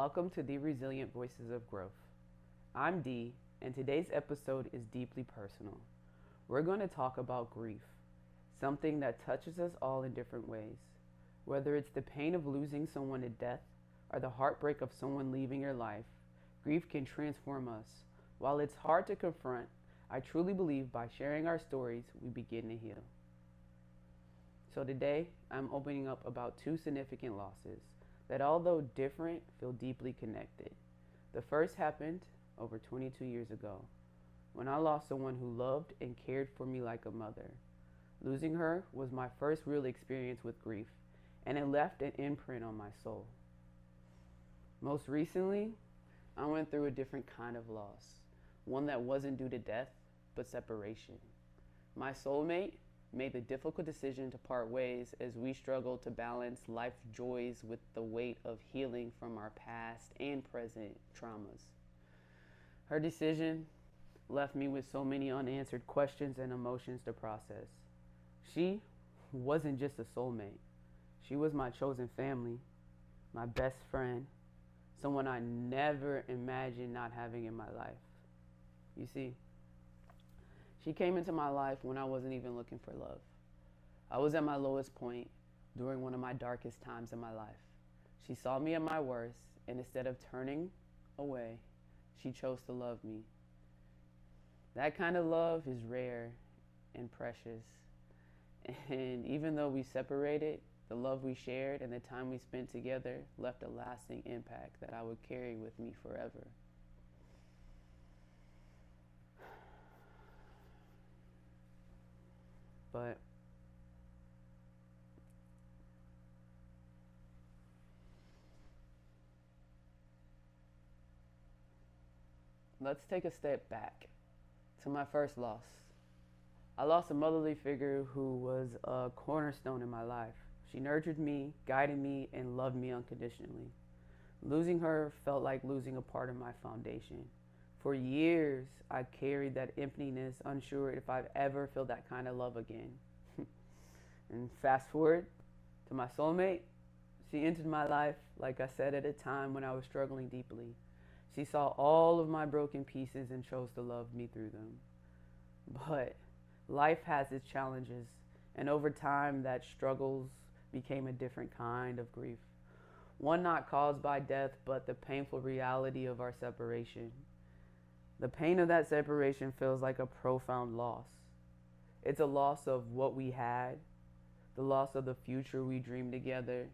welcome to DeeResilient Voices of Growth. I'm Dee, and today's episode is deeply personal. We're going to talk about grief, something that touches us all in different ways. Whether it's the pain of losing someone to death or the heartbreak of someone leaving your life, grief can transform us. While it's hard to confront, I truly believe by sharing our stories, we begin to heal. So today, I'm opening up about two significant losses that, although different, feel deeply connected. The first happened over 22 years ago when I lost someone who loved and cared for me like a mother. Losing her was my first real experience with grief, and it left an imprint on my soul. Most recently, I went through a different kind of loss, one that wasn't due to death, but separation. My soulmate made the difficult decision to part ways as we struggled to balance life's joys with the weight of healing from our past and present traumas. Her decision left me with so many unanswered questions and emotions to process. She wasn't just a soulmate. She was my chosen family, my best friend, someone I never imagined not having in my life. You see, she came into my life when I wasn't even looking for love. I was at my lowest point during one of my darkest times in my life. She saw me at my worst, and instead of turning away, she chose to love me. That kind of love is rare and precious. And even though we separated, the love we shared and the time we spent together left a lasting impact that I would carry with me forever. But let's take a step back to my first loss. I lost a motherly figure who was a cornerstone in my life. She nurtured me, guided me, and loved me unconditionally. Losing her felt like losing a part of my foundation. For years, I carried that emptiness, unsure if I'd ever feel that kind of love again. And fast forward to my soulmate. She entered my life, like I said, at a time when I was struggling deeply. She saw all of my broken pieces and chose to love me through them. But life has its challenges, and over time, that struggles became a different kind of grief. One not caused by death, but the painful reality of our separation. The pain of that separation feels like a profound loss. It's a loss of what we had, the loss of the future we dreamed together,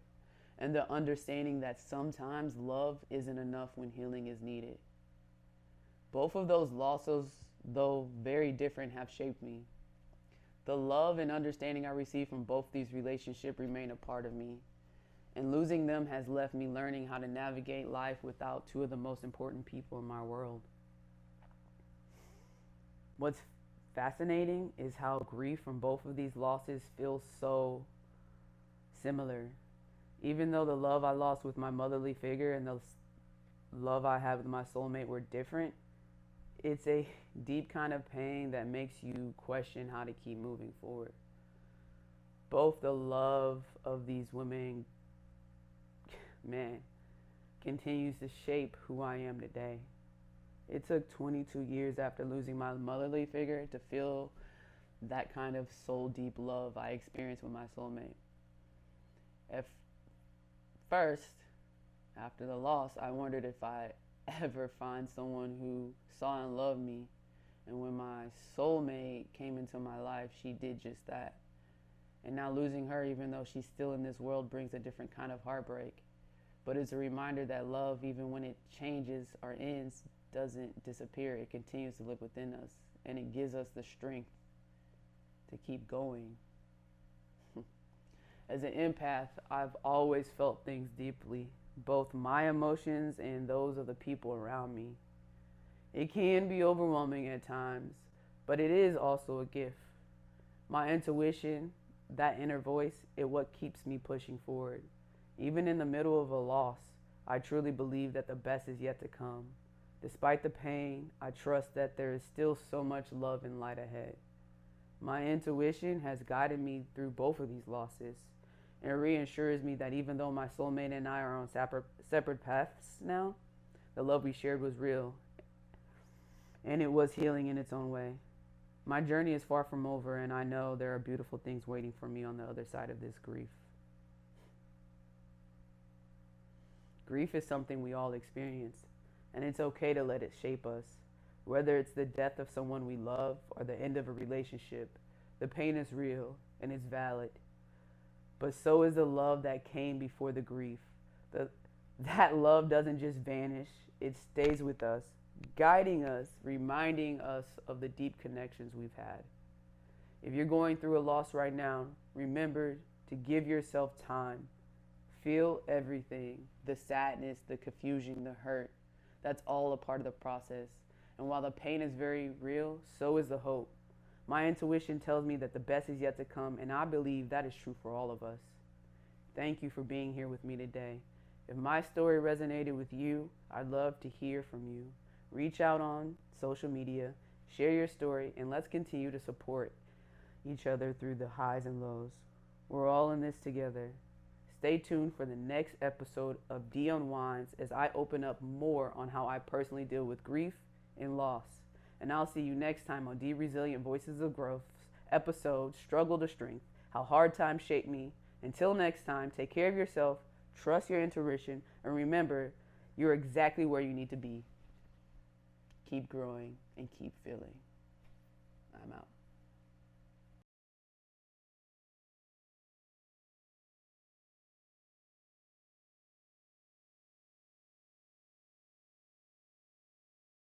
and the understanding that sometimes love isn't enough when healing is needed. Both of those losses, though very different, have shaped me. The love and understanding I received from both these relationships remain a part of me, and losing them has left me learning how to navigate life without two of the most important people in my world. What's fascinating is how grief from both of these losses feels so similar. Even though the love I lost with my motherly figure and the love I have with my soulmate were different, it's a deep kind of pain that makes you question how to keep moving forward. Both the love of these women, continues to shape who I am today. It took 22 years after losing my motherly figure to feel that kind of soul deep love I experienced with my soulmate. At first, after the loss, I wondered if I ever find someone who saw and loved me. And when my soulmate came into my life, she did just that. And now losing her, even though she's still in this world, brings a different kind of heartbreak. But it's a reminder that love, even when it changes or ends, doesn't disappear. It continues to live within us, and it gives us the strength to keep going. As an empath, I've always felt things deeply, both my emotions and those of the people around me. It can be overwhelming at times, but it is also a gift. My intuition, that inner voice, is what keeps me pushing forward. Even in the middle of a loss, I truly believe that the best is yet to come. Despite the pain, I trust that there is still so much love and light ahead. My intuition has guided me through both of these losses, and it reassures me that even though my soulmate and I are on separate paths now, the love we shared was real, and it was healing in its own way. My journey is far from over, and I know there are beautiful things waiting for me on the other side of this grief. Grief is something we all experience, and it's okay to let it shape us. Whether it's the death of someone we love or the end of a relationship, the pain is real and it's valid. But so is the love that came before the grief. That love doesn't just vanish, it stays with us, guiding us, reminding us of the deep connections we've had. If you're going through a loss right now, remember to give yourself time. Feel everything, the sadness, the confusion, the hurt. That's all a part of the process. And while the pain is very real, so is the hope. My intuition tells me that the best is yet to come, and I believe that is true for all of us. Thank you for being here with me today. If my story resonated with you, I'd love to hear from you. Reach out on social media, share your story, and let's continue to support each other through the highs and lows. We're all in this together. Stay tuned for the next episode of D Unwinds as I open up more on how I personally deal with grief and loss. And I'll see you next time on DeeResilient Voices of Growth's episode, Struggle to Strength, How Hard Times Shape Me. Until next time, take care of yourself, trust your intuition, and remember, you're exactly where you need to be. Keep growing and keep feeling. I'm out.